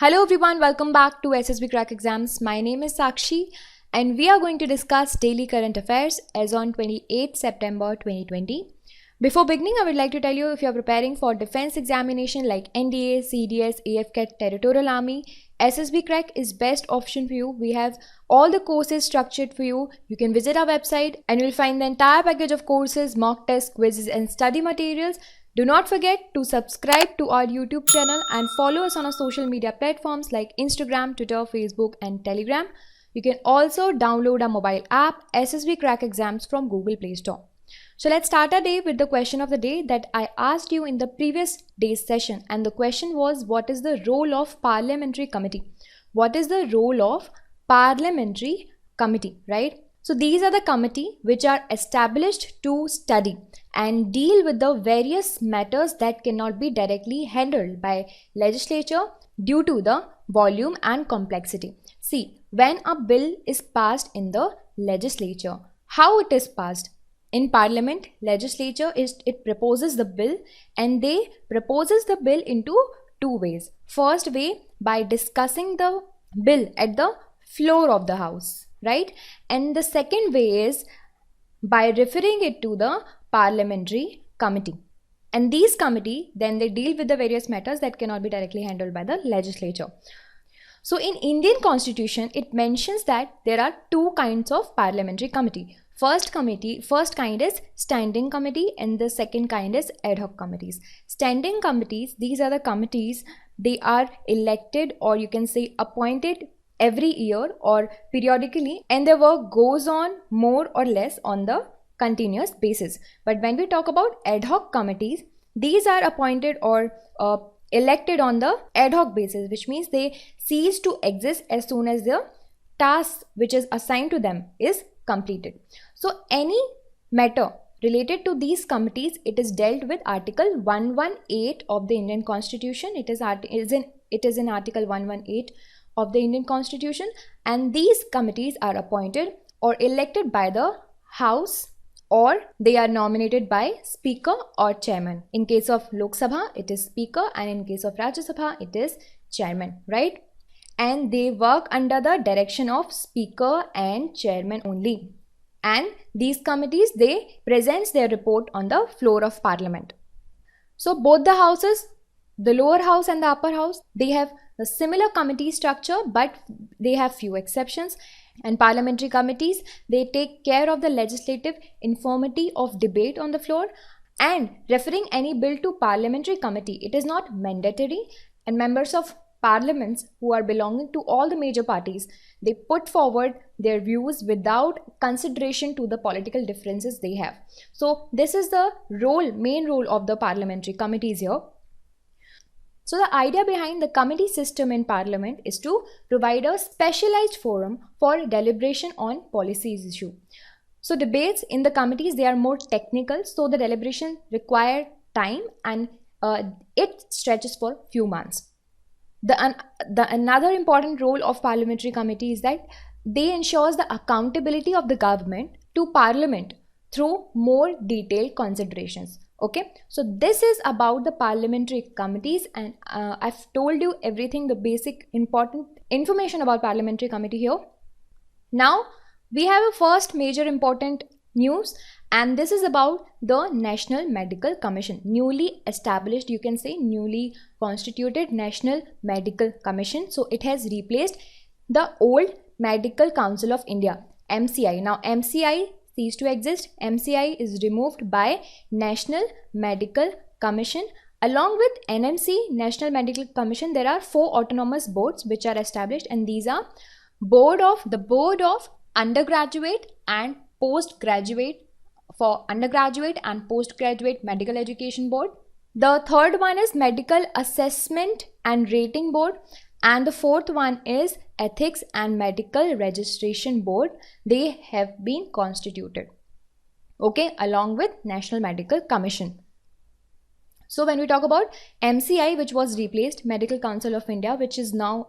Hello everyone, welcome back to SSB Crack Exams. My name is Sakshi and we are going to discuss daily current affairs as on 28 September 2020. Before beginning, I would like to tell you if you are preparing for defense examination like NDA, CDS, AFCAT, Territorial Army, SSB Crack is best option for you. We have all the courses structured for you. You can visit our website and you'll find the entire package of courses, mock tests, quizzes and study materials. Do not forget to subscribe to our YouTube channel and follow us on our social media platforms like Instagram, Twitter, Facebook and Telegram. You can also download our mobile app SSB Crack Exams from Google Play Store. So let's start our day with the question of the day that I asked you in the previous day's session, and the question was, what is the role of parliamentary committee? What is the role of parliamentary committee, right? So these are the committee which are established to study and deal with the various matters that cannot be directly handled by legislature due to the volume and complexity. See, when a bill is passed in the legislature, how it is passed? In parliament, legislature it proposes the bill and they proposes the bill into two ways. First way, by discussing the bill at the floor of the house, right? And the second way is by referring it to the parliamentary committee. And these committee, then they deal with the various matters that cannot be directly handled by the legislature. So in Indian Constitution, it mentions that there are two kinds of parliamentary committee. First kind is standing committee and the second kind is ad hoc committees. Standing committees, these are the committees, they are elected or you can say appointed every year or periodically, and their work goes on more or less on the continuous basis. But when we talk about ad hoc committees, these are appointed or elected on the ad hoc basis, which means they cease to exist as soon as the task which is assigned to them is completed. So any matter related to these committees, it is dealt with Article 118 of the Indian Constitution. It is in Article 118 of the Indian Constitution, and these committees are appointed or elected by the House or they are nominated by Speaker or Chairman. In case of Lok Sabha, it is Speaker, and in case of Rajya Sabha, it is Chairman, right? And they work under the direction of Speaker and Chairman only. And these committees, they present their report on the floor of Parliament. So both the houses, the lower house and the upper house, they have a similar committee structure, but they have few exceptions. And parliamentary committees, they take care of the legislative infirmity of debate on the floor and referring any bill to parliamentary committee. It is not mandatory, and members of parliaments who are belonging to all the major parties, they put forward their views without consideration to the political differences they have. So this is the main role of the parliamentary committees here. So the idea behind the committee system in parliament is to provide a specialized forum for deliberation on policies issue. So debates in the committees, they are more technical, so the deliberation require time and it stretches for few months. Another important role of parliamentary committee is that they ensures the accountability of the government to parliament through more detailed considerations. Okay, so this is about the parliamentary committees, and I've told you everything, the basic important information about parliamentary committee here. Now we have a first major important news, and this is about the National Medical Commission, newly established, you can say newly constituted National Medical Commission. So it has replaced the old Medical Council of India, MCI. Now MCI ceased to exist. MCI is removed by National Medical Commission. Along with NMC, National Medical Commission, there are 4 autonomous boards which are established, and these are the Board of Undergraduate and Postgraduate for Undergraduate and Postgraduate Medical Education Board. The third one is Medical Assessment and Rating Board, and the fourth one is Ethics and Medical Registration Board. They have been constituted, okay, along with National Medical Commission. So when we talk about MCI, which was replaced, Medical Council of India, which is now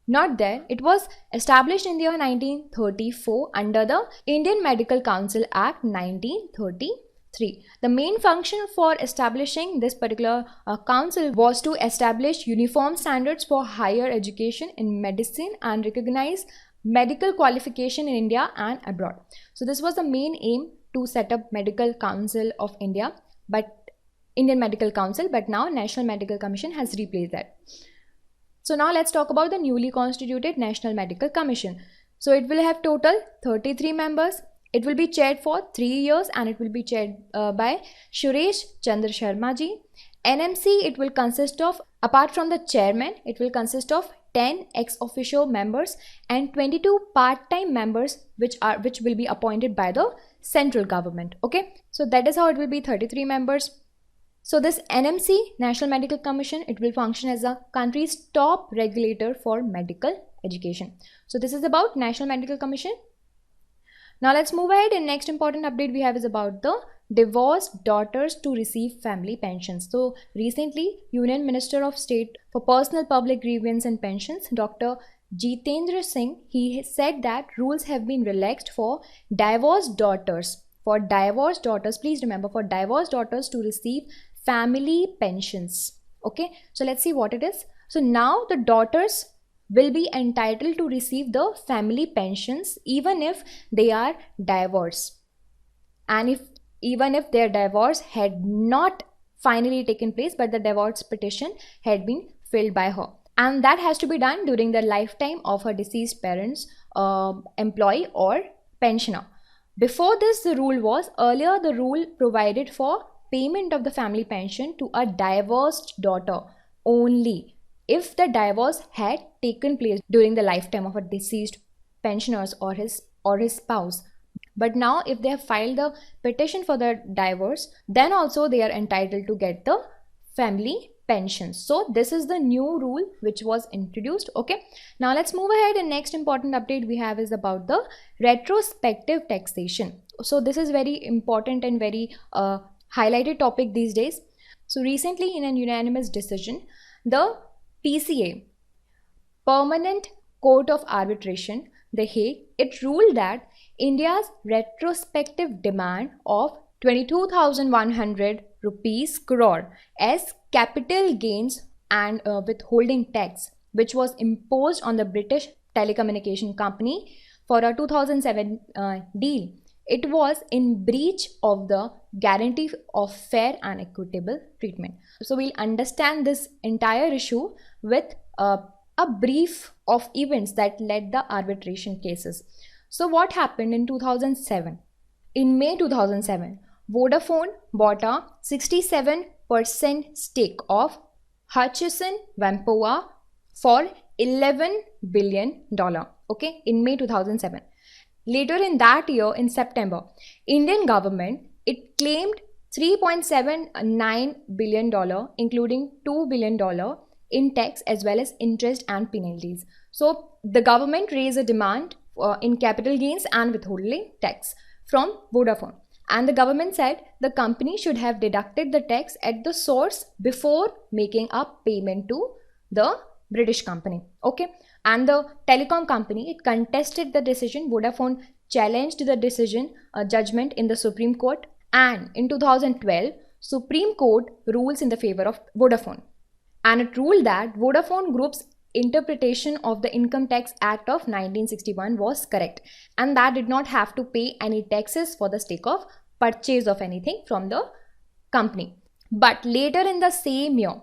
not there, it was established in the year 1934 under the Indian Medical Council Act 1933. 3. The main function for establishing this particular council was to establish uniform standards for higher education in medicine and recognize medical qualification in India and abroad. So this was the main aim, to set up Medical Council of India, but Indian Medical Council, but now National Medical Commission has replaced that. So now let's talk about the newly constituted National Medical Commission. So it will have total 33 members. It will be chaired for 3 years and it will be chaired by Suresh Chandra Sharma ji. NMC, it will consist of, apart from the chairman, it will consist of 10 ex officio members and 22 part-time members which will be appointed by the central government. Okay, so that is how it will be 33 members. So this NMC, National Medical Commission, it will function as a country's top regulator for medical education. So this is about National Medical Commission. Now let's move ahead, and next important update we have is about the divorced daughters to receive family pensions. So recently, Union Minister of State for Personal Public Grievance and Pensions, Dr. Jitendra Singh, he said that rules have been relaxed for divorced daughters. For divorced daughters, please remember, for divorced daughters to receive family pensions. Okay, so let's see what it is. So now the daughters will be entitled to receive the family pensions even if they are divorced, and even if their divorce had not finally taken place but the divorce petition had been filled by her, and that has to be done during the lifetime of her deceased parents, employee or pensioner. Before this, the rule was, earlier the rule provided for payment of the family pension to a divorced daughter only if the divorce had taken place during the lifetime of a deceased pensioners or his spouse. But now if they have filed the petition for the divorce, then also they are entitled to get the family pensions. So this is the new rule which was introduced. Okay, now let's move ahead, and next important update we have is about the retrospective taxation. So this is very important and very highlighted topic these days. So recently, in an unanimous decision, the PCA, Permanent Court of Arbitration, The Hague, it ruled that India's retrospective demand of 22,100 rupees crore as capital gains and withholding tax, which was imposed on the British telecommunication company for a 2007 deal, it was in breach of the guarantee of fair and equitable treatment. So we'll understand this entire issue with a brief of events that led the arbitration cases. So what happened in 2007? In May 2007, Vodafone bought a 67% stake of Hutchison Whampoa for $11 billion. Okay, in May 2007. Later in that year, in September, Indian government, it claimed $3.79 billion, including $2 billion in tax as well as interest and penalties. So the government raised a demand in capital gains and withholding tax from Vodafone. And the government said the company should have deducted the tax at the source before making a payment to the British company. Okay. And the telecom company, it contested the decision. Vodafone challenged the decision, judgment in the Supreme Court. And in 2012, Supreme Court rules in the favor of Vodafone. And it ruled that Vodafone Group's interpretation of the Income Tax Act of 1961 was correct. And that did not have to pay any taxes for the stake of purchase of anything from the company. But later in the same year,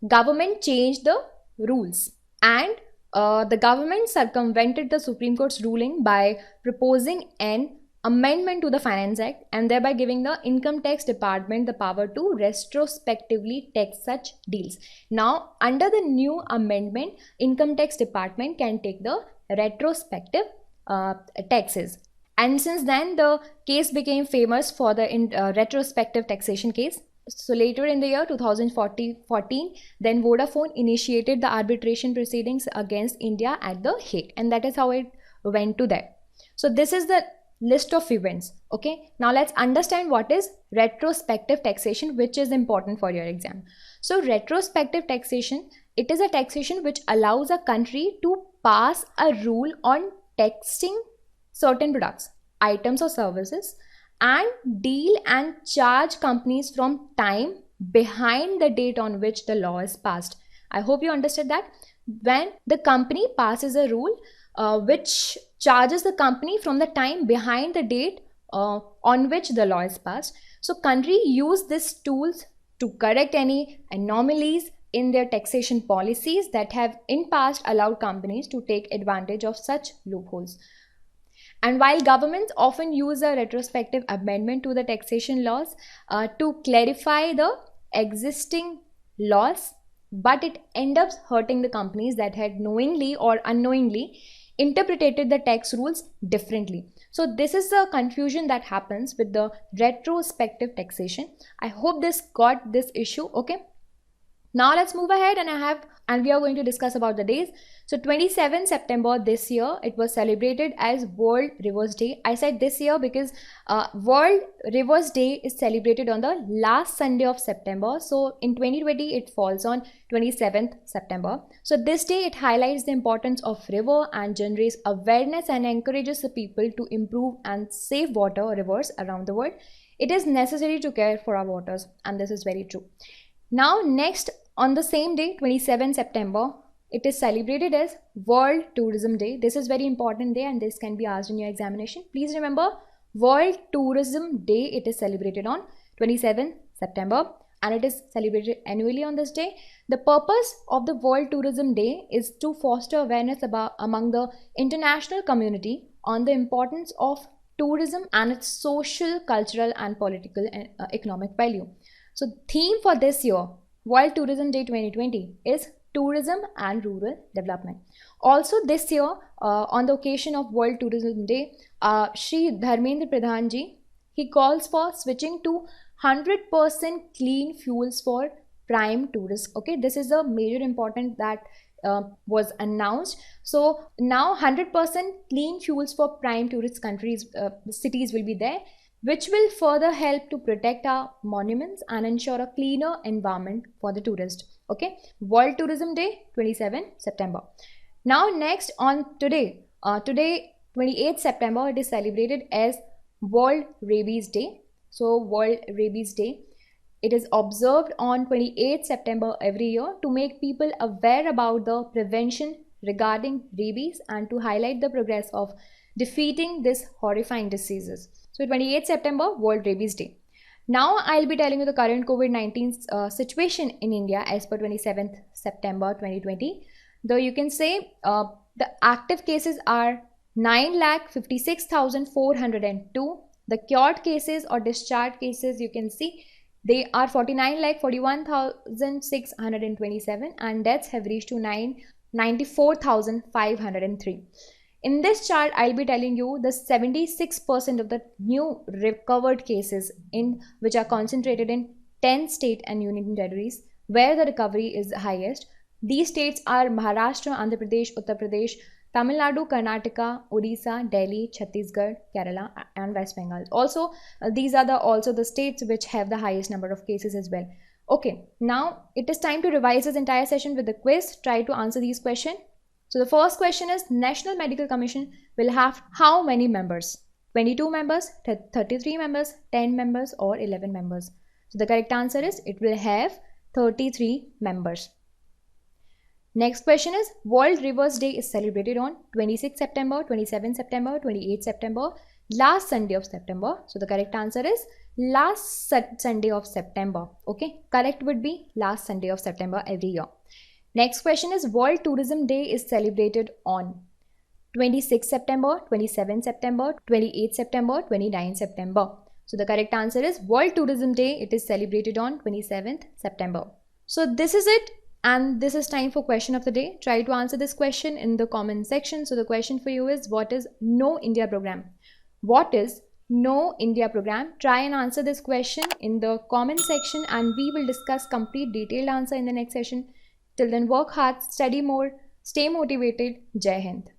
government changed the rules, and the government circumvented the Supreme Court's ruling by proposing an amendment to the Finance Act and thereby giving the Income Tax Department the power to retrospectively tax such deals. Now, under the new amendment, Income Tax Department can take the retrospective taxes. And since then, the case became famous for the retrospective taxation case. So later in the year 2014, then Vodafone initiated the arbitration proceedings against India at the Hague, and that is how it went to there. So this is the list of events. Okay, now let's understand what is retrospective taxation, which is important for your exam. So retrospective taxation, it is a taxation which allows a country to pass a rule on taxing certain products, items or services, and deal and charge companies from time behind the date on which the law is passed. I hope you understood that. When the company passes a rule which charges the company from the time behind the date on which the law is passed. So country use these tools to correct any anomalies in their taxation policies that have in past allowed companies to take advantage of such loopholes. And while governments often use a retrospective amendment to the taxation laws to clarify the existing laws, but it ends up hurting the companies that had knowingly or unknowingly interpreted the tax rules differently. So this is the confusion that happens with the retrospective taxation. I hope this got this issue. Okay. Now let's move ahead, and we are going to discuss about the days. So 27 September this year, it was celebrated as World Rivers Day. I said this year because World Rivers Day is celebrated on the last Sunday of September. So in 2020, it falls on 27th September. So this day, it highlights the importance of river and generates awareness and encourages the people to improve and save water rivers around the world. It is necessary to care for our waters, and this is very true. Now next, on the same day, 27 September, it is celebrated as World Tourism Day. This is very important day and this can be asked in your examination. Please remember, World Tourism Day, it is celebrated on 27 September and it is celebrated annually on this day. The purpose of the World Tourism Day is to foster awareness among the international community on the importance of tourism and its social, cultural and political and economic value. So theme for this year, World Tourism Day 2020, is tourism and rural development. Also this year, on the occasion of World Tourism Day, Shri Dharmendra Pradhan ji, he calls for switching to 100% clean fuels for prime tourists. Okay, this is a major important that was announced. So now 100% clean fuels for prime tourist countries, cities will be there, which will further help to protect our monuments and ensure a cleaner environment for the tourist. Okay, World Tourism Day, 27 September. Now next, on today, 28th September, it is celebrated as World Rabies Day. So World Rabies Day, it is observed on 28th September every year to make people aware about the prevention regarding rabies and to highlight the progress of defeating this horrifying diseases. So 28th September, World Rabies Day. Now I'll be telling you the current COVID-19 situation in India as per 27th September 2020. Though you can say the active cases are 9,56,402. The cured cases or discharged cases, you can see they are 49,41,627 and deaths have reached to 94,503. In this chart, I'll be telling you the 76% of the new recovered cases which are concentrated in 10 state and union territories where the recovery is highest. These states are Maharashtra, Andhra Pradesh, Uttar Pradesh, Tamil Nadu, Karnataka, Odisha, Delhi, Chhattisgarh, Kerala and West Bengal. Also, these are also the states which have the highest number of cases as well. Okay, now it is time to revise this entire session with the quiz. Try to answer these questions. So the first question is, National Medical Commission will have how many members? 22 members, 33 members, 10 members or 11 members? So the correct answer is it will have 33 members. Next question is, World Rivers Day is celebrated on 26 September, 27 September, 28 September, last Sunday of September. So the correct answer is last Sunday of September. Okay, correct would be last Sunday of September every year. Next question is, World Tourism Day is celebrated on 26 September, 27 September, 28 September, 29 September. So the correct answer is World Tourism Day. It is celebrated on 27th September. So this is it. And this is time for question of the day. Try to answer this question in the comment section. So the question for you is, what is No India Program? What is No India Program? Try and answer this question in the comment section and we will discuss complete detailed answer in the next session. Till then, work hard, study more, stay motivated. Jai Hind.